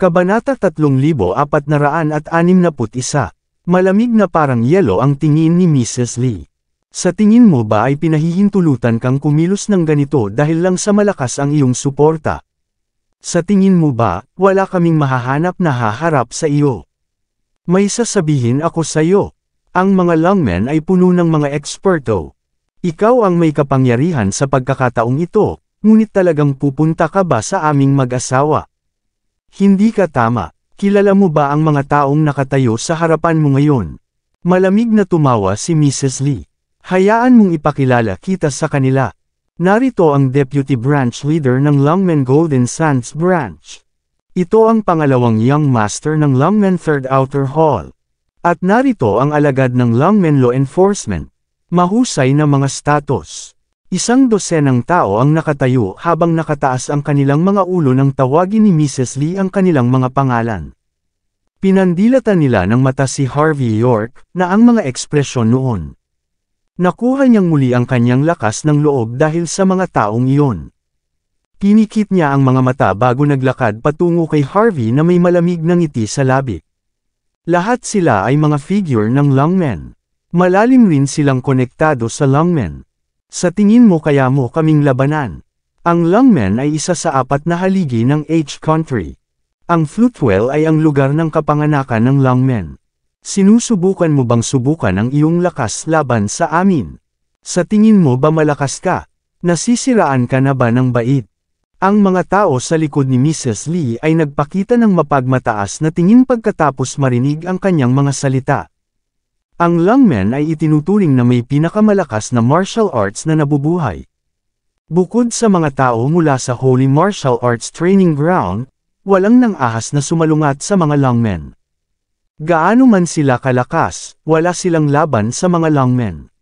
Kabanata 3461. Malamig na parang yelo ang tingin ni Mrs. Lee. Sa tingin mo ba ay pinahihintulutan kang kumilos ng ganito dahil lang sa malakas ang iyong suporta? Sa tingin mo ba, wala kaming mahahanap na haharap sa iyo? May sasabihin ako sa iyo. Ang mga lungmen ay puno ng mga eksperto. Ikaw ang may kapangyarihan sa pagkakataong ito, ngunit talagang pupunta ka ba sa aming mag-asawa? Hindi ka tama. Kilala mo ba ang mga taong nakatayo sa harapan mo ngayon? Malamig na tumawa si Mrs. Lee. Hayaan mong ipakilala kita sa kanila. Narito ang Deputy Branch Leader ng Lungmen Golden Sands Branch. Ito ang pangalawang Young Master ng Lungmen Third Outer Hall. At narito ang alagad ng Lungmen Law Enforcement. Mahusay na mga status. Isang dosenang tao ang nakatayo habang nakataas ang kanilang mga ulo nang tawagin ni Mrs. Lee ang kanilang mga pangalan. Pinandilatan nila ng mata si Harvey York na ang mga ekspresyon noon. Nakuha niyang muli ang kanyang lakas ng loob dahil sa mga taong iyon. Pinikit niya ang mga mata bago naglakad patungo kay Harvey na may malamig na ngiti sa labi. Lahat sila ay mga figure ng lungmen. Malalim rin silang konektado sa lungmen. Sa tingin mo kaya mo kaming labanan? Ang lungmen ay isa sa 4 na haligi ng H-Country. Ang Floatwell ay ang lugar ng kapanganakan ng lungmen. Sinusubukan mo bang subukan ang iyong lakas laban sa amin? Sa tingin mo ba malakas ka? Nasisiraan ka na ba ng bait? Ang mga tao sa likod ni Mrs. Lee ay nagpakita ng mapagmataas na tingin pagkatapos marinig ang kanyang mga salita. Ang lungmen ay itinuturing na may pinakamalakas na martial arts na nabubuhay. Bukod sa mga tao mula sa Holy Martial Arts Training Ground, walang nang-ahas na sumalungat sa mga lungmen. Gaano man sila kalakas, wala silang laban sa mga lungmen.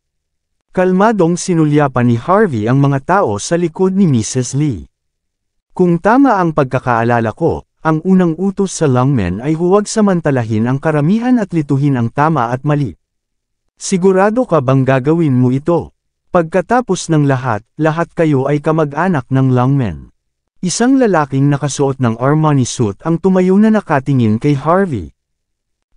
Kalmadong sinulyapan ni Harvey ang mga tao sa likod ni Mrs. Lee. Kung tama ang pagkakaalala ko, ang unang utos sa lungmen ay huwag samantalahin ang karamihan at lituhin ang tama at mali. Sigurado ka bang gagawin mo ito? Pagkatapos ng lahat kayo ay kamag-anak ng lungmen. Isang lalaking nakasuot ng Armani suit ang tumayo na nakatingin kay Harvey.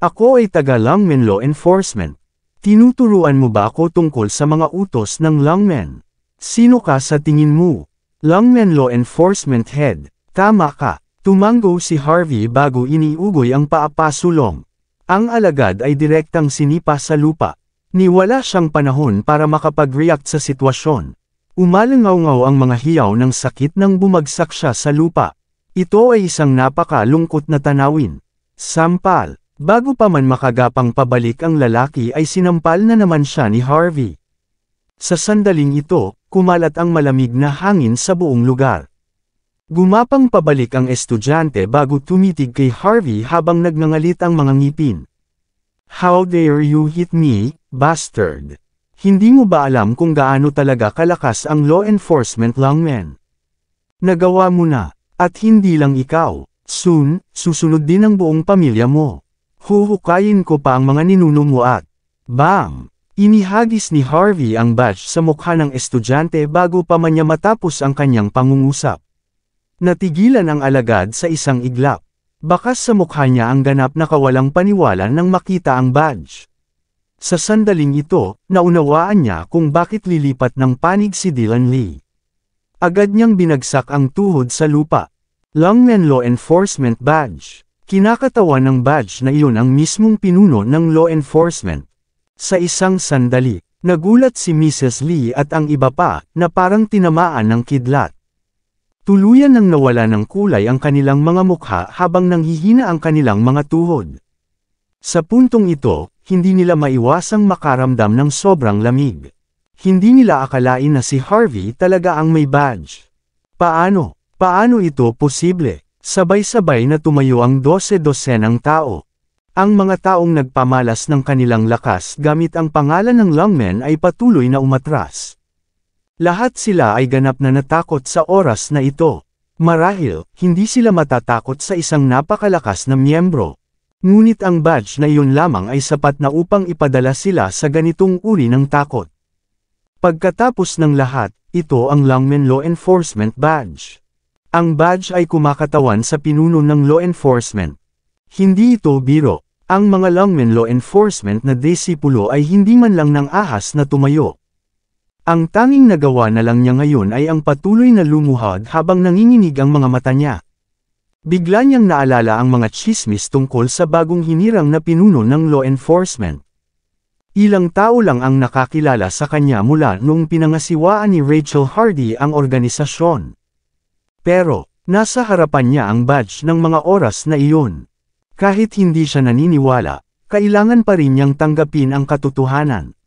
Ako ay taga-lungmen law enforcement. Tinuturuan mo ba ako tungkol sa mga utos ng lungmen? Sino ka sa tingin mo? Lungmen law enforcement head. Tama ka. Tumango si Harvey bago iniugoy ang paapasulong. Ang alagad ay direktang sinipa sa lupa. Niwala siyang panahon para makapag-react sa sitwasyon. Umalangaw-ngaw ang mga hiyaw ng sakit nang bumagsak siya sa lupa. Ito ay isang napakalungkot na tanawin. Sampal. Bago pa man makagapang pabalik ang lalaki ay sinampal na naman siya ni Harvey. Sa sandaling ito, kumalat ang malamig na hangin sa buong lugar. Gumapang pabalik ang estudyante bago tumitig kay Harvey habang nagngangalit ang mga ngipin. How dare you hit me, bastard? Hindi mo ba alam kung gaano talaga kalakas ang law enforcement lungmen? Nagawa mo na, at hindi lang ikaw. Soon, susunod din ang buong pamilya mo. Huhukayin ko pa ang mga ninuno mo at bam! Inihagis ni Harvey ang badge sa mukha ng estudyante bago pa man niya matapos ang kanyang pangungusap. Natigilan ang alagad sa isang iglap. Bakas sa mukha niya ang ganap na kawalang paniwala nang makita ang badge. Sa sandaling ito, naunawaan niya kung bakit lilipat ng panig si Dylan Lee. Agad niyang binagsak ang tuhod sa lupa. Lungmen Law Enforcement Badge. Kinakatawan ng badge na iyon ang mismong pinuno ng law enforcement. Sa isang sandali, nagulat si Mrs. Lee at ang iba pa, na parang tinamaan ng kidlat. Tuluyan nang nawala ng kulay ang kanilang mga mukha habang nanghihina ang kanilang mga tuhod. Sa puntong ito, hindi nila maiwasang makaramdam ng sobrang lamig. Hindi nila akalain na si Harvey talaga ang may badge. Paano? Paano ito posible? Sabay-sabay na tumayo ang 12-dosenang tao. Ang mga taong nagpamalas ng kanilang lakas gamit ang pangalan ng lungmen ay patuloy na umatras. Lahat sila ay ganap na natakot sa oras na ito. Marahil, hindi sila matatakot sa isang napakalakas na miyembro. Ngunit ang badge na iyon lamang ay sapat na upang ipadala sila sa ganitong uri ng takot. Pagkatapos ng lahat, ito ang Lungmen Law Enforcement Badge. Ang badge ay kumakatawan sa pinuno ng law enforcement. Hindi ito biro. Ang mga lungmen law enforcement na disipulo ay hindi man lang ng ahas na tumayo. Ang tanging nagawa na lang niya ngayon ay ang patuloy na lumuhod habang nanginginig ang mga mata niya. Bigla niyang naalala ang mga tsismis tungkol sa bagong hinirang na pinuno ng law enforcement. Ilang tao lang ang nakakilala sa kanya mula noong pinangasiwaan ni Rachel Hardy ang organisasyon. Pero, nasa harapan niya ang badge ng mga oras na iyon. Kahit hindi siya naniniwala, kailangan pa rin niyang tanggapin ang katotohanan.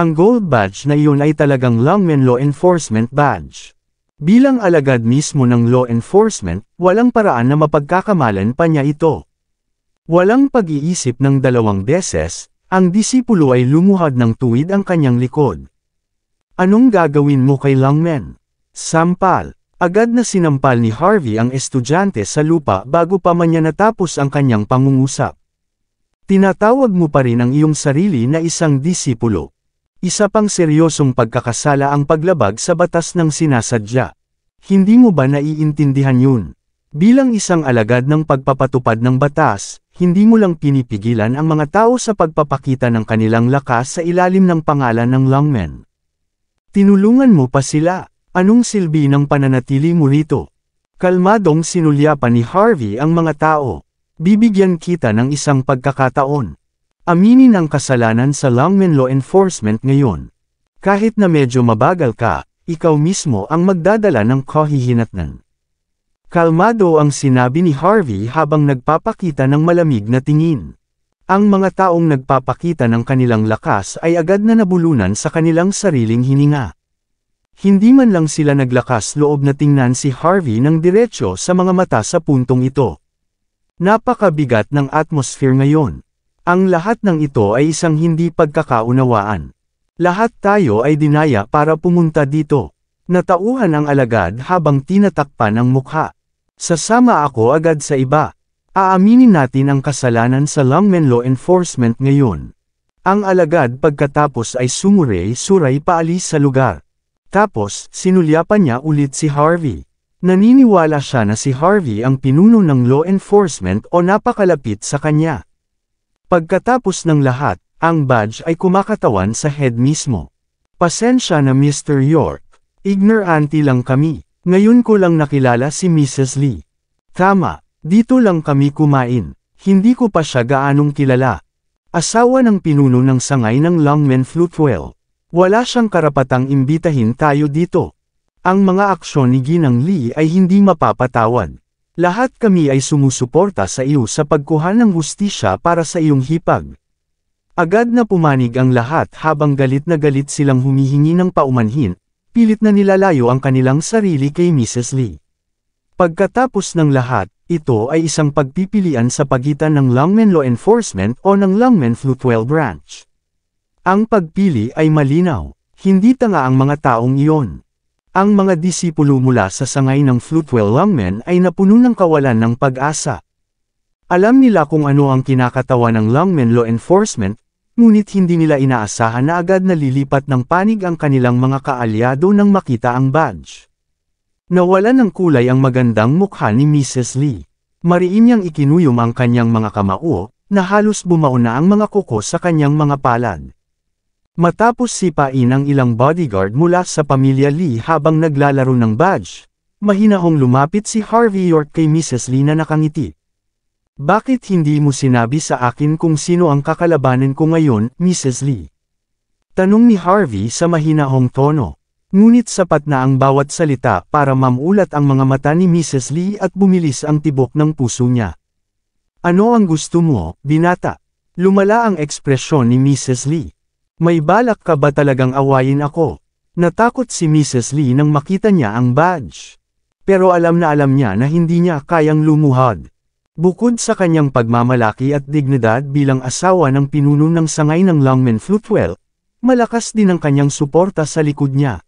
Ang gold badge na iyon ay talagang lungmen law enforcement badge. Bilang alagad mismo ng law enforcement, walang paraan na mapagkakamalan pa niya ito. Walang pag-iisip ng dalawang beses, ang disipulo ay lumuhad ng tuwid ang kanyang likod. Anong gagawin mo kay lungmen? Sampal. Agad na sinampal ni Harvey ang estudyante sa lupa bago pa man niya natapos ang kanyang pangungusap. Tinatawag mo pa rin ang iyong sarili na isang disipulo. Isa pang seryosong pagkakasala ang paglabag sa batas ng sinasadya. Hindi mo ba naiintindihan yun? Bilang isang alagad ng pagpapatupad ng batas, hindi mo lang pinipigilan ang mga tao sa pagpapakita ng kanilang lakas sa ilalim ng pangalan ng lungmen. Tinulungan mo pa sila. Anong silbi ng pananatili mo rito? Kalmadong sinulyapan ni Harvey ang mga tao. Bibigyan kita ng isang pagkakataon. Aminin ang kasalanan sa lungmen law enforcement ngayon. Kahit na medyo mabagal ka, ikaw mismo ang magdadala ng kahihinatnan. Kalmado ang sinabi ni Harvey habang nagpapakita ng malamig na tingin. Ang mga taong nagpapakita ng kanilang lakas ay agad na nabulunan sa kanilang sariling hininga. Hindi man lang sila naglakas loob na tingnan si Harvey ng diretsyo sa mga mata sa puntong ito. Napakabigat ng atmosphere ngayon. Ang lahat ng ito ay isang hindi pagkakaunawaan. Lahat tayo ay dinaya para pumunta dito. Natauhan ang alagad habang tinatakpan ang mukha. Sasama ako agad sa iba. Aaminin natin ang kasalanan sa lungmen law enforcement ngayon. Ang alagad pagkatapos ay sumuray-suray paalis sa lugar. Tapos, sinulyapan niya ulit si Harvey. Naniniwala siya na si Harvey ang pinuno ng law enforcement o napakalapit sa kanya. Pagkatapos ng lahat, ang badge ay kumakatawan sa head mismo. Pasensya na Mr. York. Ignorante lang kami. Ngayon ko lang nakilala si Mrs. Lee. Tama, dito lang kami kumain. Hindi ko pa siya gaanong kilala. Asawa ng pinuno ng sangay ng lungmen Floatwell. Wala siyang karapatang imbitahin tayo dito. Ang mga aksyon ni Ginang Lee ay hindi mapapatawad. Lahat kami ay sumusuporta sa iyo sa pagkuha ng hustisya para sa iyong hipag. Agad na pumanig ang lahat habang galit na galit silang humihingi ng paumanhin, pilit na nilalayo ang kanilang sarili kay Mrs. Lee. Pagkatapos ng lahat, ito ay isang pagpipilian sa pagitan ng lungmen law enforcement o ng lungmen Floatwell branch. Ang pagpili ay malinaw, hindi tanga ang mga taong iyon. Ang mga disipulo mula sa sangay ng Floatwell lungmen ay napuno ng kawalan ng pag-asa. Alam nila kung ano ang kinakatawa ng lungmen law enforcement, ngunit hindi nila inaasahan na agad nalilipat ng panig ang kanilang mga kaalyado nang makita ang badge. Nawalan ng kulay ang magandang mukha ni Mrs. Lee. Mariin niyang ikinuyom ang kanyang mga kamao, na halos bumao na ang mga kuko sa kanyang mga palad. Matapos sipain ang ilang bodyguard mula sa pamilya Lee habang naglalaro ng badge, mahinahong lumapit si Harvey York kay Mrs. Lee na nakangiti. Bakit hindi mo sinabi sa akin kung sino ang kakalabanin ko ngayon, Mrs. Lee? Tanong ni Harvey sa mahinahong tono. Ngunit sapat na ang bawat salita para mamulat ang mga mata ni Mrs. Lee at bumilis ang tibok ng puso niya. Ano ang gusto mo, binata? Lumala ang ekspresyon ni Mrs. Lee. May balak ka ba talagang awayin ako? Natakot si Mrs. Lee nang makita niya ang badge. Pero alam niya na hindi niya kayang lumuhod. Bukod sa kanyang pagmamalaki at dignidad bilang asawa ng pinuno ng sangay ng lungmen Floatwell, malakas din ang kanyang suporta sa likod niya.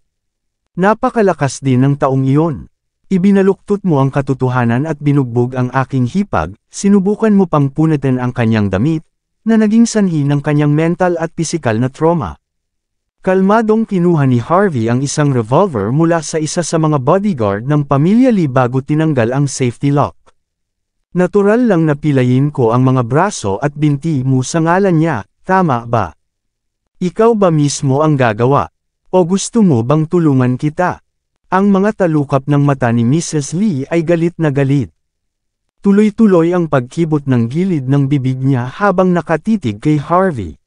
Napakalakas din ng taong iyon. Ibinaluktot mo ang katotohanan at binugbog ang aking hipag, sinubukan mo pang punitin ang kanyang damit, na naging sanhi ng kanyang mental at pisikal na trauma. Kalmadong kinuha ni Harvey ang isang revolver mula sa isa sa mga bodyguard ng pamilya Lee bago tinanggal ang safety lock. Natural lang na pilayin ko ang mga braso at binti mo sa ngalan niya, tama ba? Ikaw ba mismo ang gagawa? O gusto mo bang tulungan kita? Ang mga talukap ng mata ni Mrs. Lee ay galit na galit. Tuloy-tuloy ang pagkibot ng gilid ng bibig niya habang nakatitig kay Harvey.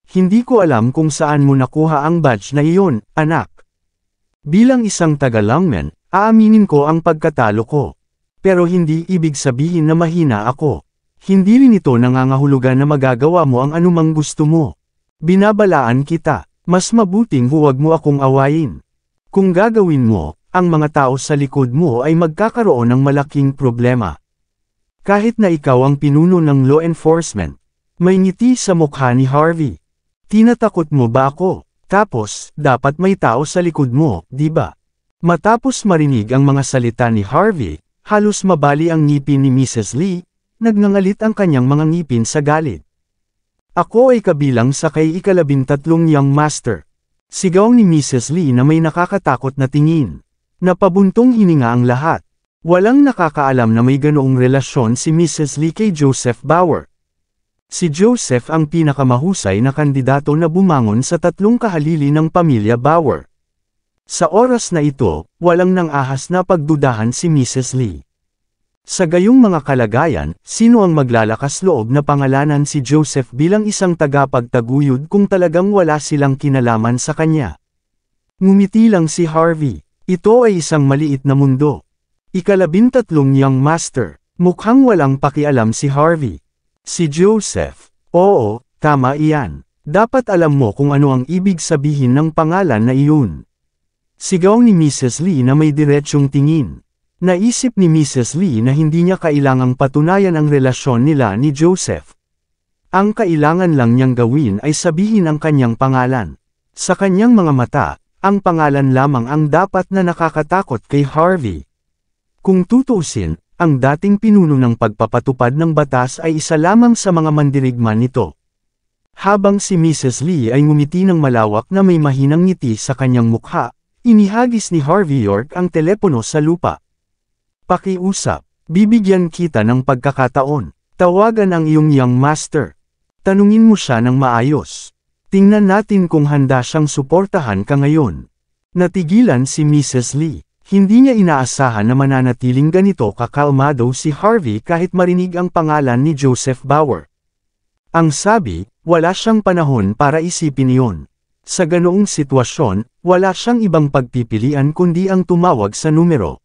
Hindi ko alam kung saan mo nakuha ang badge na iyon, anak. Bilang isang taga-lungman, aaminin ko ang pagkatalo ko. Pero hindi ibig sabihin na mahina ako. Hindi rin ito nangangahulugan na magagawa mo ang anumang gusto mo. Binabalaan kita, mas mabuting huwag mo akong awayin. Kung gagawin mo, ang mga tao sa likod mo ay magkakaroon ng malaking problema. Kahit na ikaw ang pinuno ng law enforcement, may ngiti sa mukha ni Harvey. Tinatakot mo ba ako? Tapos, dapat may tao sa likod mo, di ba? Matapos marinig ang mga salita ni Harvey, halos mabali ang ngipin ni Mrs. Lee, nagngangalit ang kanyang mga ngipin sa galit. Ako ay kabilang sa kay ika-13 young master. Sigaw ni Mrs. Lee na may nakakatakot na tingin. Napabuntong hininga ang lahat. Walang nakakaalam na may ganoong relasyon si Mrs. Lee kay Joseph Bauer. Si Joseph ang pinakamahusay na kandidato na bumangon sa tatlong kahalili ng pamilya Bauer. Sa oras na ito, walang nang ahas na pagdudahan si Mrs. Lee. Sa gayong mga kalagayan, sino ang maglalakas loob na pangalanan si Joseph bilang isang tagapagtaguyod kung talagang wala silang kinalaman sa kanya? Ngumiti lang si Harvey. Ito ay isang maliit na mundo. Ika-13 young master. Mukhang walang pakialam si Harvey. Si Joseph. Oo, tama iyan. Dapat alam mo kung ano ang ibig sabihin ng pangalan na iyon. Sigaw ni Mrs. Lee na may diretsyong tingin. Naisip ni Mrs. Lee na hindi niya kailangang patunayan ang relasyon nila ni Joseph. Ang kailangan lang niyang gawin ay sabihin ang kanyang pangalan. Sa kanyang mga mata, ang pangalan lamang ang dapat na nakakatakot kay Harvey. Kung tutuusin, ang dating pinuno ng pagpapatupad ng batas ay isa lamang sa mga mandirigma nito. Habang si Mrs. Lee ay ngumiti ng malawak na may mahinang ngiti sa kanyang mukha, inihagis ni Harvey York ang telepono sa lupa. Pakiusap, bibigyan kita ng pagkakataon. Tawagan ang iyong young master. Tanungin mo siya ng maayos. Tingnan natin kung handa siyang suportahan ka ngayon. Natigilan si Mrs. Lee. Hindi niya inaasahan na mananatiling ganito kakalmado si Harvey kahit marinig ang pangalan ni Joseph Bauer. Ang sabi, wala siyang panahon para isipin iyon. Sa ganoong sitwasyon, wala siyang ibang pagpipilian kundi ang tumawag sa numero.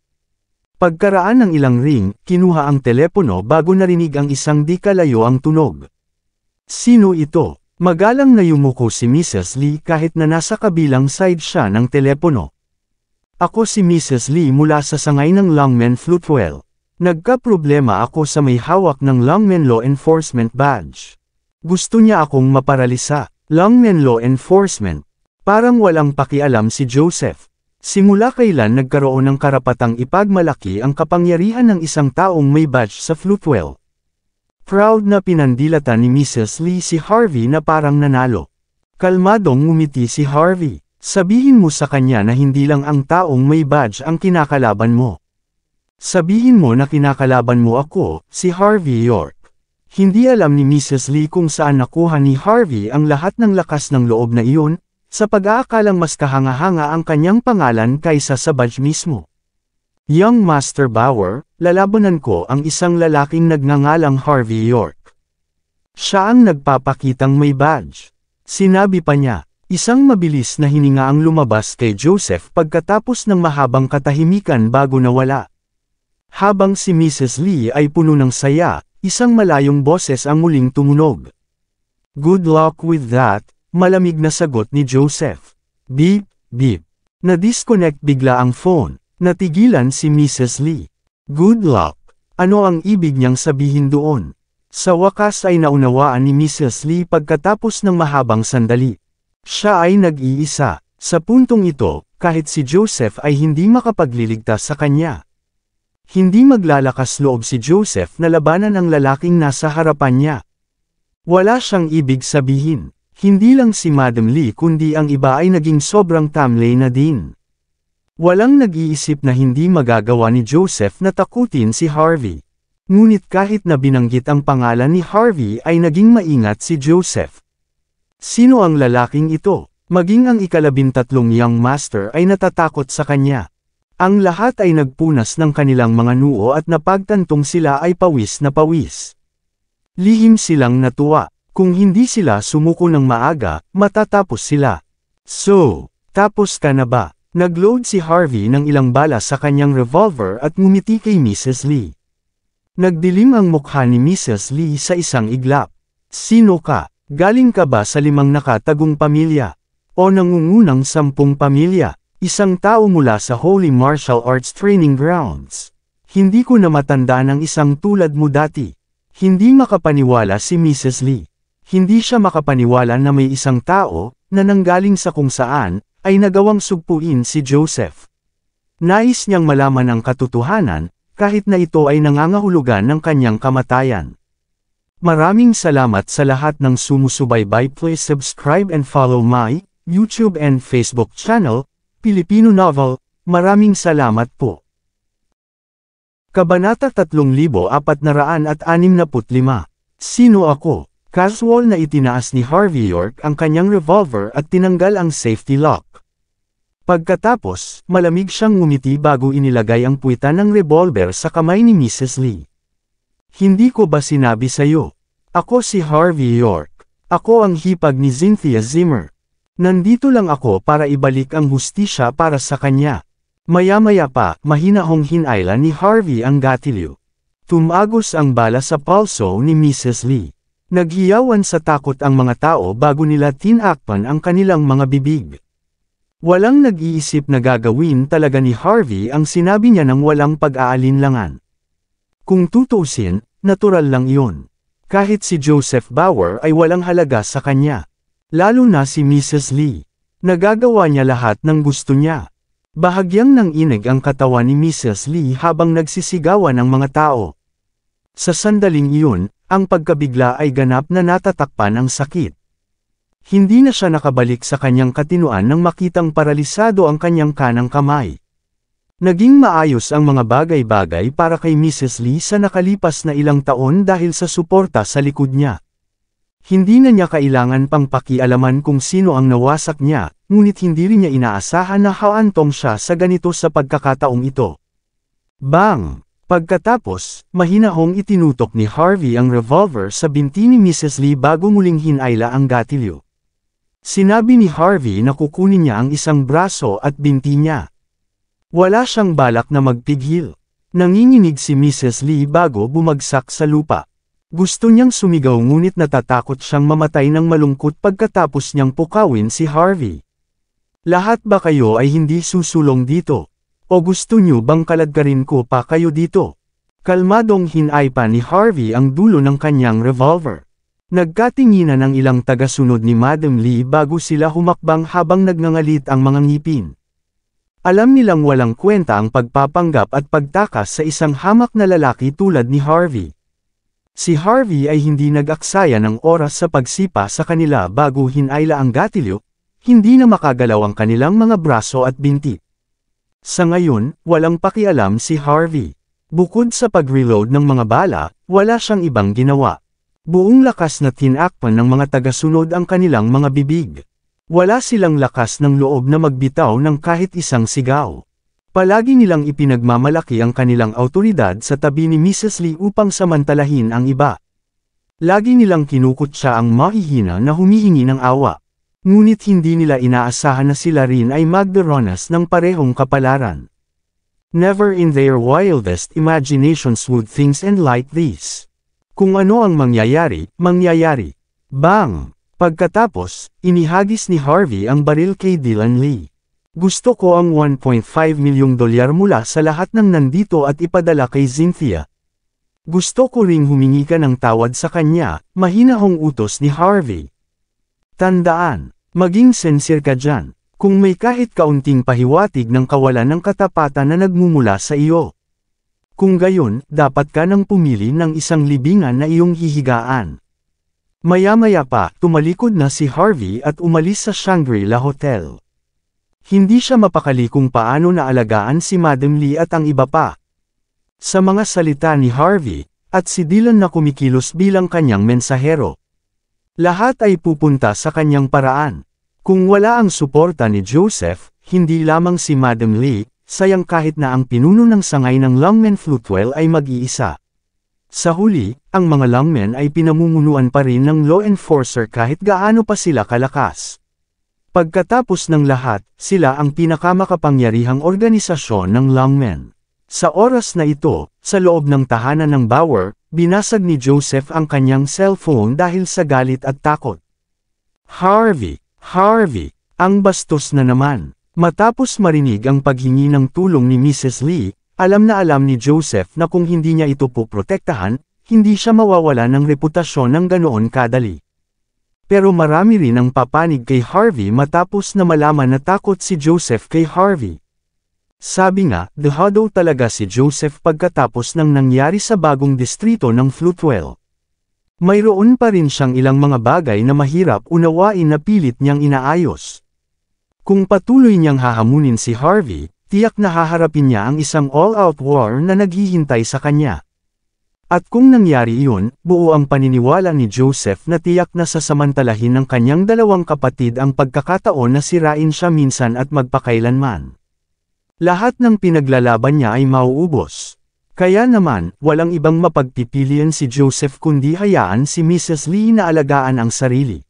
Pagkaraan ng ilang ring, kinuha ang telepono bago narinig ang isang di kalayo ang tunog. Sino ito? Magalang na yumuko si Mrs. Lee kahit na nasa kabilang side siya ng telepono. Ako si Mrs. Lee mula sa sangay ng Lungmen Flutewell. Nagka-problema ako sa may hawak ng Lungmen Law Enforcement Badge. Gusto niya akong maparalisa. Lungmen Law Enforcement. Parang walang pakialam si Joseph. Simula kailan nagkaroon ng karapatang ipagmalaki ang kapangyarihan ng isang taong may badge sa Flutewell? Proud na pinandilatan ni Mrs. Lee si Harvey na parang nanalo. Kalmadong ngumiti si Harvey. Sabihin mo sa kanya na hindi lang ang taong may badge ang kinakalaban mo. Sabihin mo na kinakalaban mo ako, si Harvey York. Hindi alam ni Mrs. Lee kung saan nakuha ni Harvey ang lahat ng lakas ng loob na iyon, sa pag-aakalang mas kahanga-hanga ang kanyang pangalan kaysa sa badge mismo. Young Master Bauer, lalabanan ko ang isang lalaking nagngangalang Harvey York. Siya ang nagpapakitang may badge. Sinabi pa niya. Isang mabilis na hininga ang lumabas kay Joseph pagkatapos ng mahabang katahimikan bago nawala. Habang si Mrs. Lee ay puno ng saya, isang malayong boses ang muling tumunog. Good luck with that, malamig na sagot ni Joseph. Beep, beep. Na-disconnect bigla ang phone, natigilan si Mrs. Lee. Good luck. Ano ang ibig niyang sabihin doon? Sa wakas ay naunawaan ni Mrs. Lee pagkatapos ng mahabang sandali. Siya ay nag-iisa. Sa puntong ito, kahit si Joseph ay hindi makapagliligtas sa kanya. Hindi maglalakas loob si Joseph na labanan ang lalaking nasa harapan niya. Wala siyang ibig sabihin. Hindi lang si Madam Lee kundi ang iba ay naging sobrang tamlay na din. Walang nag-iisip na hindi magagawa ni Joseph na takutin si Harvey. Ngunit kahit na binanggit ang pangalan ni Harvey ay naging maingat si Joseph. Sino ang lalaking ito? Maging ang ika-13 young master ay natatakot sa kanya. Ang lahat ay nagpunas ng kanilang mga noo at napagtantong sila ay pawis na pawis. Lihim silang natuwa. Kung hindi sila sumuko ng maaga, matatapos sila. So, tapos ka na ba? Nagload si Harvey ng ilang bala sa kanyang revolver at ngumiti kay Mrs. Lee. Nagdilim ang mukha ni Mrs. Lee sa isang iglap. Sino ka? Galing ka ba sa 5 nakatagong pamilya? O nangungunang 10 pamilya? Isang tao mula sa Holy Martial Arts Training Grounds. Hindi ko na matandaan ang isang tulad mo dati. Hindi makapaniwala si Mrs. Lee. Hindi siya makapaniwala na may isang tao, na nanggaling sa kung saan, ay nagawang sugpuin si Joseph. Nais niyang malaman ang katotohanan, kahit na ito ay nangangahulugan ng kanyang kamatayan. Maraming salamat sa lahat ng sumusubaybay. Please subscribe and follow my YouTube and Facebook channel, Pilipino Novel. Maraming salamat po. Kabanata 3465. Sino ako? Casual na itinaas ni Harvey York ang kanyang revolver at tinanggal ang safety lock. Pagkatapos, malamig siyang ngumiti bago inilagay ang puwitan ng revolver sa kamay ni Mrs. Lee. Hindi ko ba sinabi sa'yo? Ako si Harvey York. Ako ang hipag ni Cynthia Zimmer. Nandito lang ako para ibalik ang hustisya para sa kanya. Maya-maya pa, mahinahong hinayla ni Harvey ang gatilyo. Tumagos ang bala sa palso ni Mrs. Lee. Naghiyawan sa takot ang mga tao bago nila tinakpan ang kanilang mga bibig. Walang nag-iisip na gagawin talaga ni Harvey ang sinabi niya ng walang pag-aalinlangan. Kung tutuusin, natural lang iyon. Kahit si Joseph Bauer ay walang halaga sa kanya. Lalo na si Mrs. Lee. Nagagawa niya lahat ng gusto niya. Bahagyang nanginig ang katawan ni Mrs. Lee habang nagsisigawan ang mga tao. Sa sandaling iyon, ang pagkabigla ay ganap na natatakpan ang sakit. Hindi na siya nakabalik sa kanyang katinuan nang makitang paralisado ang kanyang kanang kamay. Naging maayos ang mga bagay-bagay para kay Mrs. Lee sa nakalipas na ilang taon dahil sa suporta sa likod niya. Hindi na niya kailangan pang pakialaman kung sino ang nawasak niya, ngunit hindi rin niya inaasahan na haantong siya sa ganito sa pagkakataong ito. Bang! Pagkatapos, mahinahong itinutok ni Harvey ang revolver sa binti ni Mrs. Lee bago muling hinayla ang gatilyo. Sinabi ni Harvey na kukunin niya ang isang braso at binti niya. Wala siyang balak na magpigil. Nanginginig si Mrs. Lee bago bumagsak sa lupa. Gusto niyang sumigaw ngunit natatakot siyang mamatay ng malungkot pagkatapos niyang pukawin si Harvey. Lahat ba kayo ay hindi susulong dito? O gusto niyo bang kaladkarin ko pa kayo dito? Kalmadong hinay pa ni Harvey ang dulo ng kanyang revolver. Nagkatinginan ang ilang tagasunod ni Madam Lee bago sila humakbang habang nagngangalit ang mga ngipin. Alam nilang walang kwenta ang pagpapanggap at pagtakas sa isang hamak na lalaki tulad ni Harvey. Si Harvey ay hindi nag-aksaya ng oras sa pagsipa sa kanila bago hinayla ang gatilyo, hindi na makagalaw ang kanilang mga braso at binti. Sa ngayon, walang pakialam si Harvey. Bukod sa pag-reload ng mga bala, wala siyang ibang ginawa. Buong lakas na tinakpan ng mga tagasunod ang kanilang mga bibig. Wala silang lakas ng loob na magbitaw ng kahit isang sigaw. Palagi nilang ipinagmamalaki ang kanilang awtoridad sa tabi ni Mrs. Lee upang samantalahin ang iba. Lagi nilang kinukutya ang mahihina na humihingi ng awa. Ngunit hindi nila inaasahan na sila rin ay magdaranas ng parehong kapalaran. Never in their wildest imaginations would things end like this. Kung ano ang mangyayari, mangyayari. Bang! Pagkatapos, inihagis ni Harvey ang baril kay Dylan Lee. Gusto ko ang $1.5 milyong mula sa lahat ng nandito at ipadala kay Cynthia. Gusto ko ring humingi ka ng tawad sa kanya, mahinahong utos ni Harvey. Tandaan, maging sincere ka dyan, kung may kahit kaunting pahiwatig ng kawalan ng katapatan na nagmumula sa iyo. Kung gayon, dapat ka nang pumili ng isang libingan na iyong hihigaan. Maya-maya pa, tumalikod na si Harvey at umalis sa Shangri-La Hotel. Hindi siya mapakali kung paano naalagaan si Madam Lee at ang iba pa. Sa mga salita ni Harvey, at si Dylan na kumikilos bilang kanyang mensahero. Lahat ay pupunta sa kanyang paraan. Kung wala ang suporta ni Joseph, hindi lamang si Madam Lee, sayang kahit na ang pinuno ng sangay ng Longmen Floatwell ay mag-iisa. Sa huli, ang mga Longmen ay pinamumunuan pa rin ng law enforcer kahit gaano pa sila kalakas. Pagkatapos ng lahat, sila ang pinakamakapangyarihang organisasyon ng Longmen. Sa oras na ito, sa loob ng tahanan ng Bauer, binasag ni Joseph ang kanyang cellphone dahil sa galit at takot. Harvey, ang bastos na naman. Matapos marinig ang paghingi ng tulong ni Mrs. Lee, alam na alam ni Joseph na kung hindi niya ito poprotektahan, hindi siya mawawala ng reputasyon ng ganoon kadali. Pero marami rin ang papanig kay Harvey matapos na malaman na takot si Joseph kay Harvey. Sabi nga, dehado talaga si Joseph pagkatapos ng nangyari sa bagong distrito ng Floatwell. Mayroon pa rin siyang ilang mga bagay na mahirap unawain na pilit niyang inaayos. Kung patuloy niyang hahamunin si Harvey, tiyak na haharapin niya ang isang all-out war na naghihintay sa kanya. At kung nangyari iyon, buo ang paniniwala ni Joseph na tiyak na sasamantalahin ng kanyang dalawang kapatid ang pagkakataon na sirain siya minsan at magpakailanman. Lahat ng pinaglalaban niya ay mauubos. Kaya naman, walang ibang mapagpipilian si Joseph kundi hayaan si Mrs. Lee na alagaan ang sarili.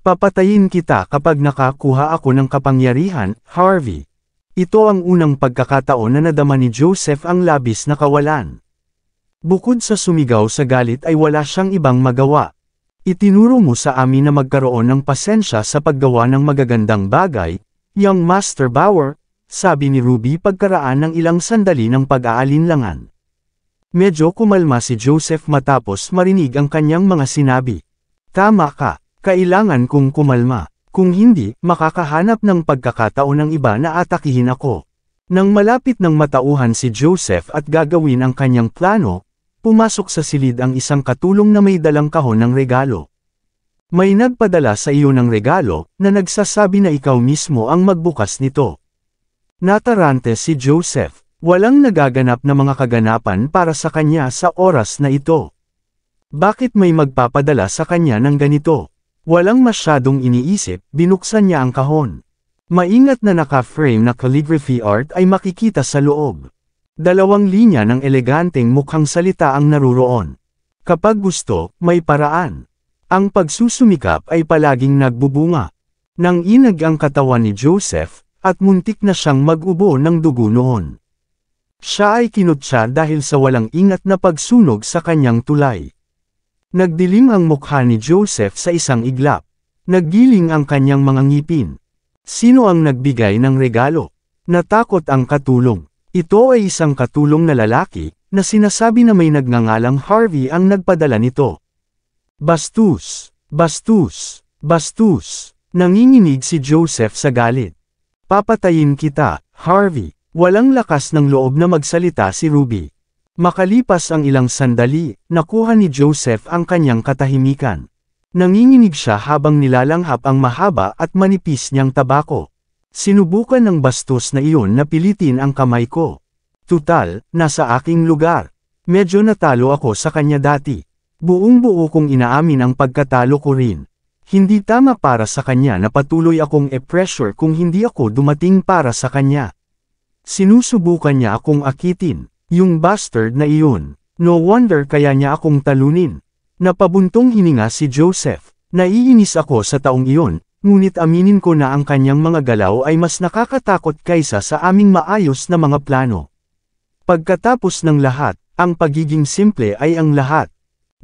Papatayin kita kapag nakakuha ako ng kapangyarihan, Harvey. Ito ang unang pagkakataon na nadama ni Joseph ang labis na kawalan. Bukod sa sumigaw sa galit ay wala siyang ibang magawa. Itinuro mo sa amin na magkaroon ng pasensya sa paggawa ng magagandang bagay, Young Master Bauer, sabi ni Ruby pagkaraan ng ilang sandali ng pag-aalinlangan. Medyo kumalma si Joseph matapos marinig ang kanyang mga sinabi. Tama ka, kailangan kong kumalma. Kung hindi, makakahanap ng pagkakataon ng iba na atakihin ako. Nang malapit ng matauhan si Joseph at gagawin ang kanyang plano, pumasok sa silid ang isang katulong na may dalang kahon ng regalo. May nagpadala sa iyo ng regalo, na nagsasabi na ikaw mismo ang magbukas nito. Natarante si Joseph. Walang nagaganap na mga kaganapan para sa kanya sa oras na ito. Bakit may magpapadala sa kanya ng ganito? Walang masyadong iniisip, binuksan niya ang kahon. Maingat na naka-frame na calligraphy art ay makikita sa loob. 2 linya ng eleganteng mukhang salita ang naruroon. Kapag gusto, may paraan. Ang pagsusumikap ay palaging nagbubunga. Nang inag ang katawan ni Joseph, at muntik na siyang mag-ubo ng dugo noon. Siya ay kinutsa dahil sa walang ingat na pagsunog sa kanyang tulay. Nagdilim ang mukha ni Joseph sa isang iglap. Naggiling ang kanyang mga ngipin. Sino ang nagbigay ng regalo? Natakot ang katulong. Ito ay isang katulong na lalaki, na sinasabi na may nagngangalang Harvey ang nagpadala nito. Bastos! Bastos! Bastos! Nanginginig si Joseph sa galit. Papatayin kita, Harvey. Walang lakas ng loob na magsalita si Ruby. Makalipas ang ilang sandali, nakuha ni Joseph ang kanyang katahimikan. Nanginginig siya habang nilalanghap ang mahaba at manipis niyang tabako. Sinubukan ng bastos na iyon na pilitin ang kamay ko. Tutal, nasa aking lugar. Medyo natalo ako sa kanya dati. Buong-buo kong inaamin ang pagkatalo ko rin. Hindi tama para sa kanya na patuloy akong e-pressure kung hindi ako dumating para sa kanya. Sinusubukan niya akong akitin, yung bastard na iyon. No wonder kaya niya akong talunin. Napabuntong hininga si Joseph. Naiinis ako sa taong iyon, ngunit aminin ko na ang kanyang mga galaw ay mas nakakatakot kaysa sa aming maayos na mga plano. Pagkatapos ng lahat, ang pagiging simple ay ang lahat.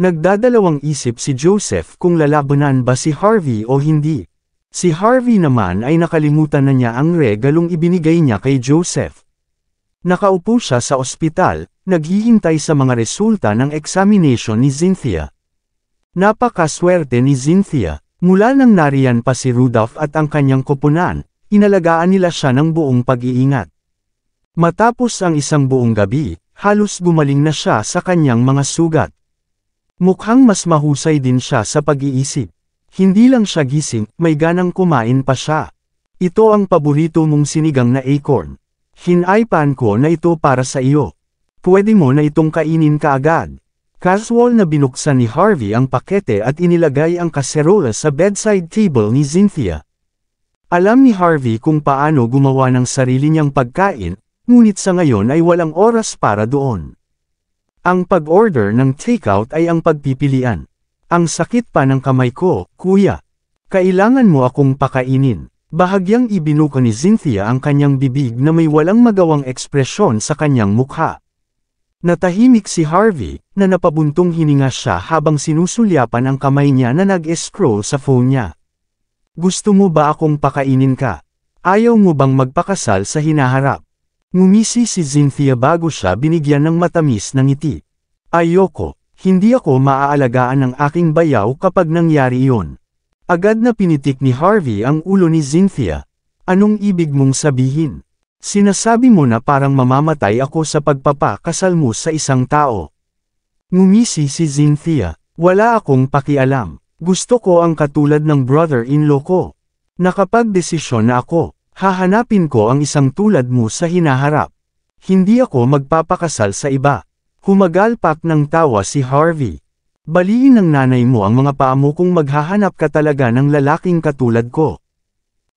Nagdadalawang isip si Joseph kung lalabanan ba si Harvey o hindi. Si Harvey naman ay nakalimutan na niya ang regalong ibinigay niya kay Joseph. Nakaupo siya sa ospital, naghihintay sa mga resulta ng examination ni Cynthia. Napakaswerte ni Cynthia, mula nang nariyan pa si Rudolph at ang kanyang koponan, inalagaan nila siya ng buong pag-iingat. Matapos ang isang buong gabi, halos gumaling na siya sa kanyang mga sugat. Mukhang mas mahusay din siya sa pag-iisip. Hindi lang siya gising, may ganang kumain pa siya. Ito ang paborito mong sinigang na acorn. Hinaypan ko na ito para sa iyo. Pwede mo na itong kainin kaagad. Casual na binuksan ni Harvey ang pakete at inilagay ang kaserola sa bedside table ni Cynthia. Alam ni Harvey kung paano gumawa ng sarili niyang pagkain, ngunit sa ngayon ay walang oras para doon. Ang pag-order ng takeout ay ang pagpipilian. Ang sakit pa ng kamay ko, kuya. Kailangan mo akong pakainin. Bahagyang ibinuka ni Cynthia ang kanyang bibig na may walang magawang ekspresyon sa kanyang mukha. Natahimik si Harvey, na napabuntong hininga siya habang sinusulyapan ang kamay niya na nag-scroll sa phone niya. Gusto mo ba akong pakainin ka? Ayaw mo bang magpakasal sa hinaharap? Ngumisi si Cynthia bago siya binigyan ng matamis na ngiti. Ayoko, hindi ako maaalagaan ng aking bayaw kapag nangyari iyon. Agad na pinitik ni Harvey ang ulo ni Cynthia. Anong ibig mong sabihin? Sinasabi mo na parang mamamatay ako sa pagpapakasal mo sa isang tao. Ngumisi si Cynthia. Wala akong pakialam. Gusto ko ang katulad ng brother-in-law ko. Nakapagdesisyon na ako. Hahanapin ko ang isang tulad mo sa hinaharap. Hindi ako magpapakasal sa iba. Humagalpak ng tawa si Harvey. Baliin ng nanay mo ang mga paa mo kung maghahanap ka talaga ng lalaking katulad ko.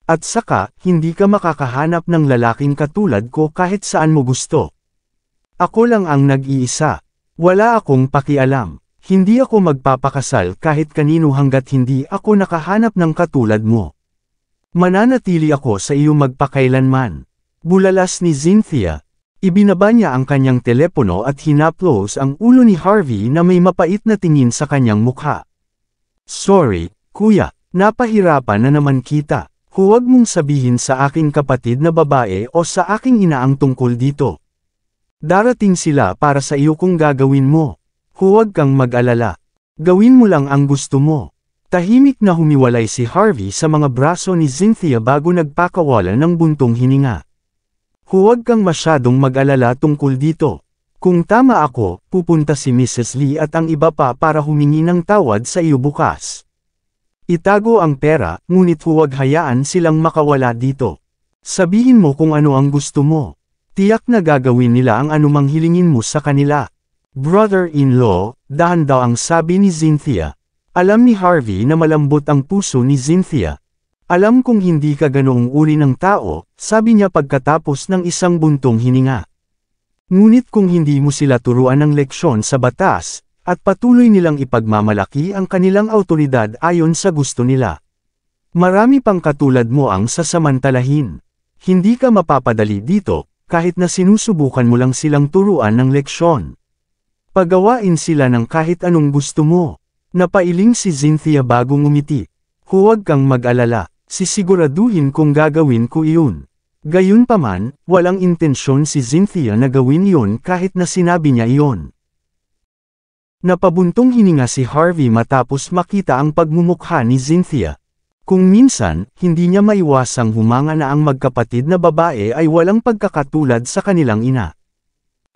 At saka, hindi ka makakahanap ng lalaking katulad ko kahit saan mo gusto. Ako lang ang nag-iisa. Wala akong pakialam. Hindi ako magpapakasal kahit kanino hanggat hindi ako nakahanap ng katulad mo. Mananatili ako sa iyo magpakailanman. Bulalas ni Cynthia. Ibinaba niya ang kanyang telepono at hinaplos ang ulo ni Harvey na may mapait na tingin sa kanyang mukha. Sorry, kuya, napahirapan na naman kita. Huwag mong sabihin sa aking kapatid na babae o sa aking ina ang tungkol dito. Darating sila para sa iyo kung gagawin mo. Huwag kang mag-alala. Gawin mo lang ang gusto mo. Tahimik na humiwalay si Harvey sa mga braso ni Cynthia bago nagpakawala ng buntong hininga. Huwag kang masyadong mag-alala tungkol dito. Kung tama ako, pupunta si Mrs. Lee at ang iba pa para humingi ng tawad sa iyo bukas. Itago ang pera, ngunit huwag hayaan silang makawala dito. Sabihin mo kung ano ang gusto mo. Tiyak na gagawin nila ang anumang hilingin mo sa kanila. Brother-in-law, dahan daw ang sabi ni Cynthia. Alam ni Harvey na malambot ang puso ni Cynthia. Alam kong hindi ka ganoong uri ng tao, sabi niya pagkatapos ng isang buntong hininga. Ngunit kung hindi mo sila turuan ng leksyon sa batas, at patuloy nilang ipagmamalaki ang kanilang awtoridad ayon sa gusto nila. Marami pang katulad mo ang sasamantalahin. Hindi ka mapapadali dito, kahit na sinusubukan mo lang silang turuan ng leksyon. Pagawain sila ng kahit anong gusto mo. Napailing si Cynthia bago ngumiti. Huwag kang mag-alala, sisiguraduhin kung gagawin ko iyon. Gayunpaman, walang intensyon si Cynthia na gawin iyon kahit na sinabi niya iyon. Napabuntong hininga si Harvey matapos makita ang pagmumukha ni Cynthia. Kung minsan, hindi niya maiwasang humanga na ang magkapatid na babae ay walang pagkakatulad sa kanilang ina.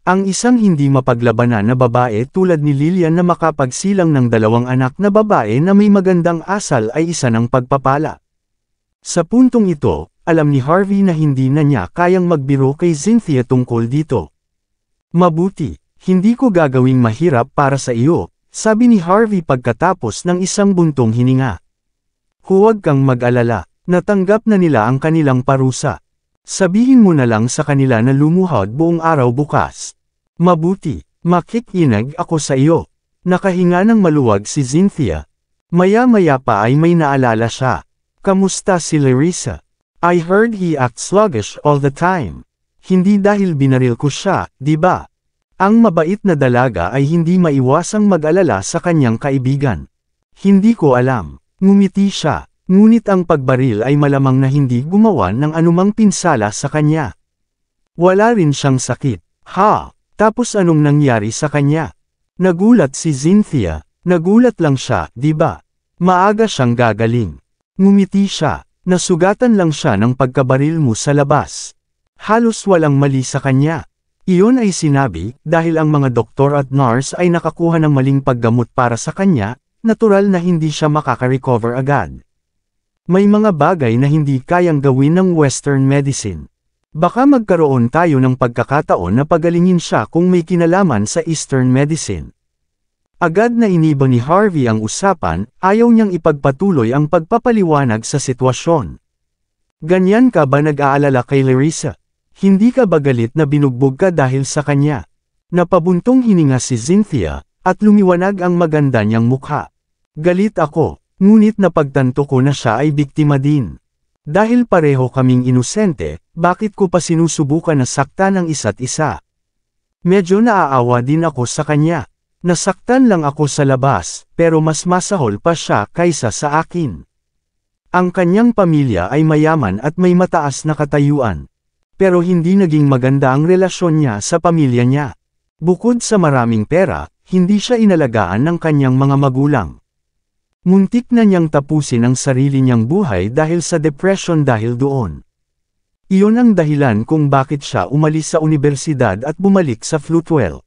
Ang isang hindi mapaglabanan na babae tulad ni Lillian na makapagsilang ng 2 anak na babae na may magandang asal ay isa ng pagpapala. Sa puntong ito, alam ni Harvey na hindi na niya kayang magbiro kay Cynthia tungkol dito. Mabuti, hindi ko gagawing mahirap para sa iyo, sabi ni Harvey pagkatapos ng isang buntong hininga. Huwag kang mag-alala, natanggap na nila ang kanilang parusa. Sabihin mo na lang sa kanila na lumuhod buong araw bukas. Mabuti, makikinig ako sa iyo. Nakahinga ng maluwag si Cynthia. Maya-maya pa ay may naalala siya. Kamusta si Larissa? I heard he acts sluggish all the time. Hindi dahil binaril ko siya, di ba? Ang mabait na dalaga ay hindi maiwasang mag-alala sa kanyang kaibigan. Hindi ko alam. Ngumiti siya, ngunit ang pagbaril ay malamang na hindi gumawa ng anumang pinsala sa kanya. Wala rin siyang sakit. Ha? Tapos anong nangyari sa kanya? Nagulat si Cynthia. Nagulat lang siya, di ba? Maaga siyang gagaling. Ngumiti siya. Nasugatan lang siya ng pagkabaril mo sa labas. Halos walang mali sa kanya. Iyon ay sinabi, dahil ang mga doktor at nurse ay nakakuha ng maling paggamot para sa kanya, natural na hindi siya makaka-recover agad. May mga bagay na hindi kayang gawin ng Western medicine. Baka magkaroon tayo ng pagkakataon na pagalingin siya kung may kinalaman sa Eastern medicine. Agad na iniba ni Harvey ang usapan, ayaw niyang ipagpatuloy ang pagpapaliwanag sa sitwasyon. Ganyan ka ba nag-aalala kay Larissa? Hindi ka ba galit na binugbog ka dahil sa kanya? Napabuntong hininga si Cynthia, at lumiwanag ang maganda niyang mukha. Galit ako, ngunit napagtanto ko na siya ay biktima din. Dahil pareho kaming inosente, bakit ko pa sinusubukan na saktan ang isa't isa? Medyo naaawa din ako sa kanya. Nasaktan lang ako sa labas, pero mas masahol pa siya kaysa sa akin. Ang kanyang pamilya ay mayaman at may mataas na katayuan. Pero hindi naging maganda ang relasyon niya sa pamilya niya. Bukod sa maraming pera, hindi siya inalagaan ng kanyang mga magulang. Muntik na niyang tapusin ang sarili niyang buhay dahil sa depression dahil doon. Iyon ang dahilan kung bakit siya umalis sa universidad at bumalik sa Floatwell.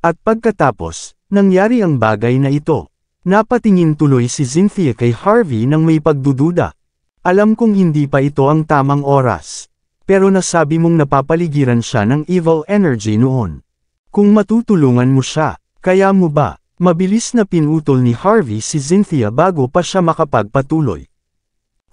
At pagkatapos, nangyari ang bagay na ito. Napatingin tuloy si Cynthia kay Harvey nang may pagdududa. Alam kong hindi pa ito ang tamang oras. Pero nasabi mong napapaligiran siya ng evil energy noon. Kung matutulungan mo siya, kaya mo ba? Mabilis na pinutol ni Harvey si Cynthia bago pa siya makapagpatuloy.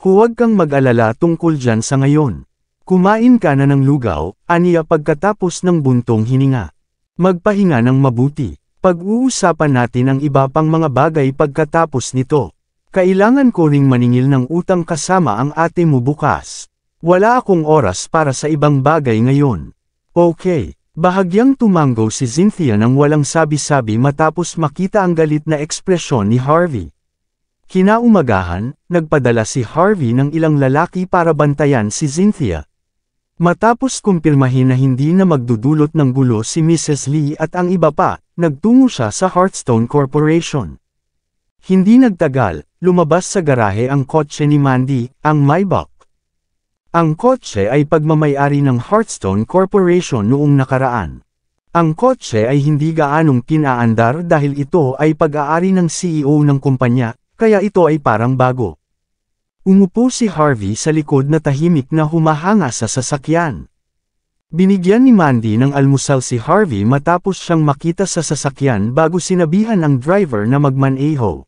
Huwag kang mag-alala tungkol dyan sa ngayon. Kumain ka na ng lugaw, aniya pagkatapos ng buntong hininga. Magpahinga ng mabuti. Pag-uusapan natin ang iba pang mga bagay pagkatapos nito. Kailangan ko ring maningil ng utang kasama ang ate mo bukas. Wala akong oras para sa ibang bagay ngayon. Okay. Bahagyang tumango si Cynthia nang walang sabi-sabi matapos makita ang galit na ekspresyon ni Harvey. Kinaumagahan, nagpadala si Harvey ng ilang lalaki para bantayan si Cynthia. Matapos kumpirmahin na hindi na magdudulot ng gulo si Mrs. Lee at ang iba pa, nagtungo siya sa Hearthstone Corporation. Hindi nagtagal, lumabas sa garahe ang kotse ni Mandy, ang Maybach. Ang kotse ay pagmamay-ari ng Hearthstone Corporation noong nakaraan. Ang kotse ay hindi gaanong pinaandar dahil ito ay pag-aari ng CEO ng kumpanya, kaya ito ay parang bago. Umupo si Harvey sa likod na tahimik na humahanga sa sasakyan. Binigyan ni Mandy ng almusal si Harvey matapos siyang makita sa sasakyan bago sinabihan ang driver na magmaneho.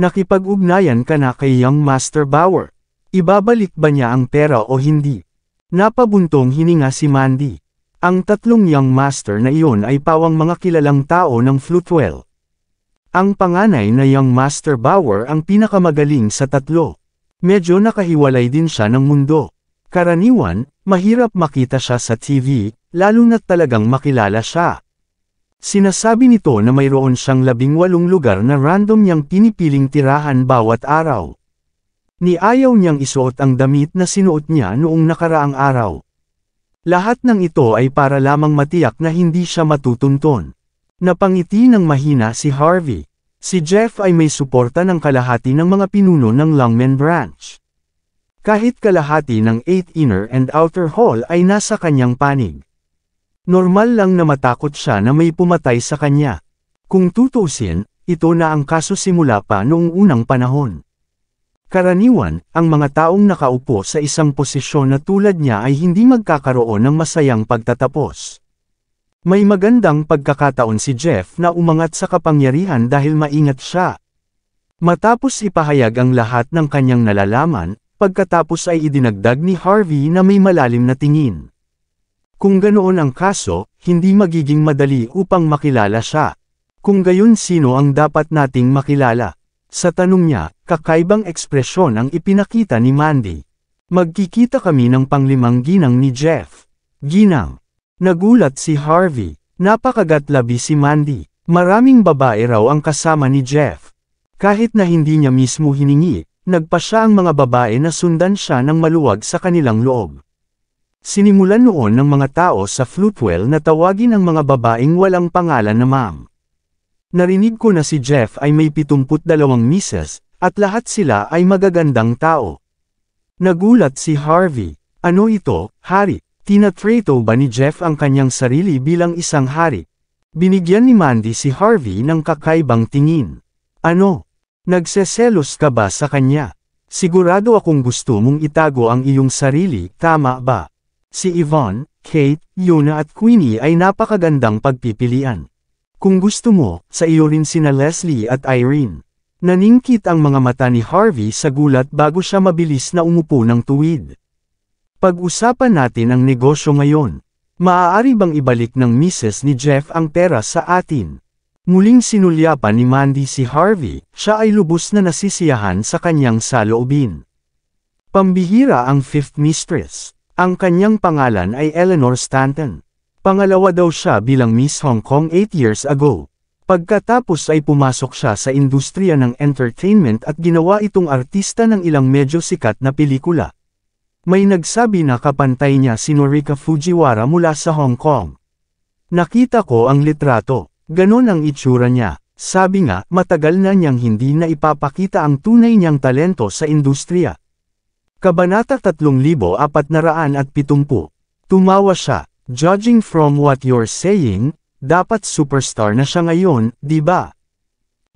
Nakipag-ugnayan ka na kay Young Master Bauer. Ibabalik ba niya ang pera o hindi? Napabuntong hininga si Mandy. Ang tatlong Young Master na iyon ay pawang mga kilalang tao ng Floatwell. Ang panganay na Young Master Bauer ang pinakamagaling sa tatlo. Medyo nakahiwalay din siya ng mundo. Karaniwan, mahirap makita siya sa TV, lalo na't talagang makilala siya. Sinasabi nito na mayroon siyang 18 lugar na random niyang pinipiling tirahan bawat araw. Niayaw niyang isuot ang damit na sinuot niya noong nakaraang araw. Lahat ng ito ay para lamang matiyak na hindi siya matutunton. Napangiti ng mahina si Harvey. Si Jeff ay may suporta ng kalahati ng mga pinuno ng Longmen Branch. Kahit kalahati ng 8 inner and outer hall ay nasa kanyang panig. Normal lang na matakot siya na may pumatay sa kanya. Kung tutusin, ito na ang kaso simula pa noong unang panahon. Karaniwan, ang mga taong nakaupo sa isang posisyon na tulad niya ay hindi magkakaroon ng masayang pagtatapos. May magandang pagkakataon si Jeff na umangat sa kapangyarihan dahil maingat siya. Matapos ipahayag ang lahat ng kanyang nalalaman, pagkatapos ay idinagdag ni Harvey na may malalim na tingin. Kung ganoon ang kaso, hindi magiging madali upang makilala siya. Kung gayon sino ang dapat nating makilala? Sa tanong niya, kakaibang ekspresyon ang ipinakita ni Mandy. Magkikita kami ng panglimang ginang ni Jeff. Ginang. Nagulat si Harvey. Napakagatlabi si Mandy. Maraming babae raw ang kasama ni Jeff. Kahit na hindi niya mismo hiningi, nagpa siya ang mga babae na sundan siya ng maluwag sa kanilang loob. Sinimulan noon ng mga tao sa Floatwell na tawagin ang mga babaeng walang pangalan na ma'am. Narinig ko na si Jeff ay may 72 misis, at lahat sila ay magagandang tao. Nagulat si Harvey. Ano ito, Hari? Tinatrato ba ni Jeff ang kanyang sarili bilang isang hari? Binigyan ni Mandy si Harvey ng kakaibang tingin. Ano? Nagseselos ka ba sa kanya? Sigurado akong gusto mong itago ang iyong sarili, tama ba? Si Yvonne, Kate, Yuna at Queenie ay napakagandang pagpipilian. Kung gusto mo, sa iyo rin sina Leslie at Irene. Naningkit ang mga mata ni Harvey sa gulat bago siya mabilis na umupo ng tuwid. Pag-usapan natin ang negosyo ngayon. Maaari bang ibalik ng misis ni Jeff ang pera sa atin? Muling sinulyapan ni Mandy si Harvey, siya ay lubos na nasisiyahan sa kanyang saloobin. Pambihira ang fifth mistress. Ang kanyang pangalan ay Eleanor Stanton. Pangalawa daw siya bilang Miss Hong Kong 8 years ago. Pagkatapos ay pumasok siya sa industriya ng entertainment at ginawa itong artista ng ilang medyo sikat na pelikula. May nagsabi na kapantay niya si Norika Fujiwara mula sa Hong Kong. Nakita ko ang litrato, ganon ang itsura niya. Sabi nga, matagal na niyang hindi na ipapakita ang tunay niyang talento sa industriya. Kabanata 3470. Tumawa siya, judging from what you're saying, dapat superstar na siya ngayon, di ba?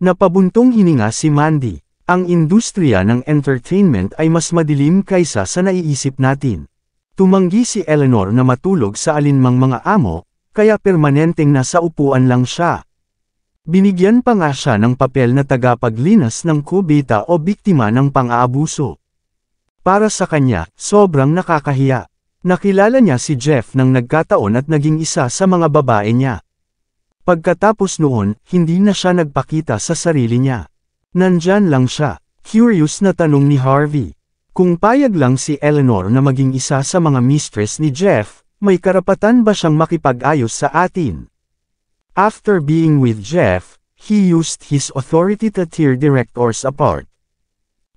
Napabuntong hininga si Mandy. Ang industriya ng entertainment ay mas madilim kaysa sa naiisip natin. Tumanggi si Eleanor na matulog sa alinmang mga amo, kaya permanenteng nasa upuan lang siya. Binigyan pa nga siya ng papel na tagapaglinas ng kubeta o biktima ng pang-aabuso. Para sa kanya, sobrang nakakahiya. Nakilala niya si Jeff nang nagkataon at naging isa sa mga babae niya. Pagkatapos noon, hindi na siya nagpakita sa sarili niya. Nandyan lang siya. Curious na tanong ni Harvey. Kung payag lang si Eleanor na maging isa sa mga mistress ni Jeff, may karapatan ba siyang makipag-ayos sa atin? After being with Jeff, he used his authority to tear directors apart.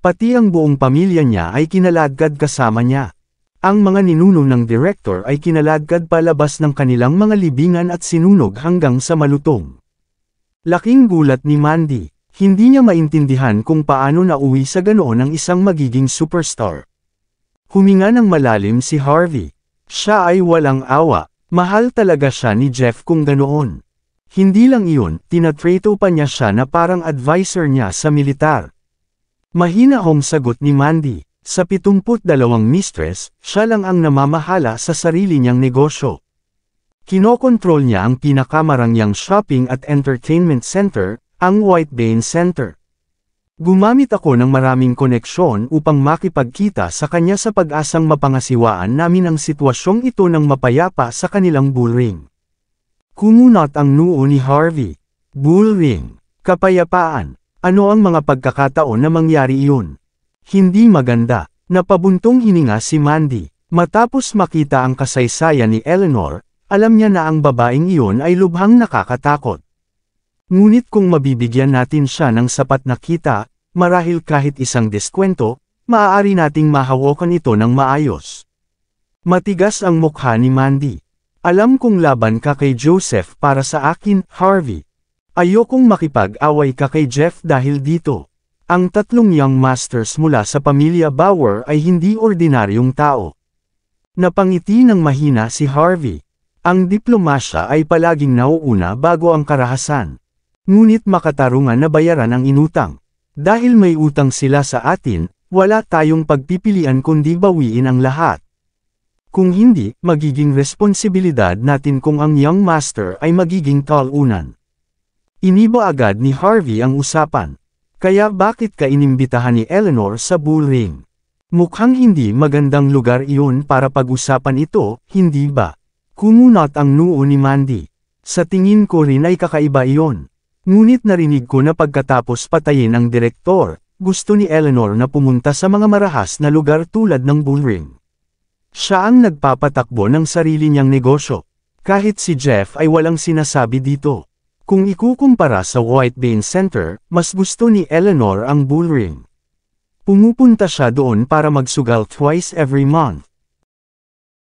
Pati ang buong pamilya niya ay kinaladkad kasama niya. Ang mga ninuno ng director ay kinaladkad palabas ng kanilang mga libingan at sinunog hanggang sa malutong. Laking gulat ni Mandy. Hindi niya maintindihan kung paano nauwi sa ganoon ang isang magiging superstar. Huminga ng malalim si Harvey. Siya ay walang awa. Mahal talaga siya ni Jeff kung ganoon. Hindi lang iyon, tinatrato pa niya siya na parang advisor niya sa militar. Mahinahong sagot ni Mandy. Sa 72 mistress, siya lang ang namamahala sa sarili niyang negosyo. Kinokontrol niya ang pinakamarangyang shopping at entertainment center, ang White Bean Center. Gumamit ako ng maraming koneksyon upang makipagkita sa kanya sa pag-asang mapangasiwaan namin ang sitwasyong ito ng mapayapa sa kanilang bullring. Kumunot ang noo ni Harvey. Bullring. Kapayapaan. Ano ang mga pagkakataon na mangyari iyon? Hindi maganda. Napabuntong hininga si Mandy. Matapos makita ang kasaysayan ni Eleanor, alam niya na ang babaeng iyon ay lubhang nakakatakot. Ngunit kung mabibigyan natin siya ng sapat na kita, marahil kahit isang deskwento, maaari nating mahawakan ito ng maayos. Matigas ang mukha ni Mandy. Alam kong laban ka kay Joseph para sa akin, Harvey. Ayokong makipag-away ka kay Jeff dahil dito. Ang tatlong young masters mula sa pamilya Bauer ay hindi ordinaryong tao. Napangiti ng mahina si Harvey. Ang diplomasya ay palaging nauuna bago ang karahasan. Ngunit makatarungan na bayaran ang inutang. Dahil may utang sila sa atin, wala tayong pagpipilian kundi bawiin ang lahat. Kung hindi, magiging responsibilidad natin kung ang young master ay magiging talunan. Iniba agad ni Harvey ang usapan. Kaya bakit ka inimbitahan ni Eleanor sa bullring? Mukhang hindi magandang lugar iyon para pag-usapan ito, hindi ba? Kumunot ang noo ni Mandy. Sa tingin ko rin ay kakaiba iyon. Ngunit narinig ko na pagkatapos patayin ang direktor, gusto ni Eleanor na pumunta sa mga marahas na lugar tulad ng bullring. Siya ang nagpapatakbo ng sarili niyang negosyo. Kahit si Jeff ay walang sinasabi dito. Kung ikukumpara sa White Bean Center, mas gusto ni Eleanor ang bullring. Pumupunta siya doon para magsugal twice every month.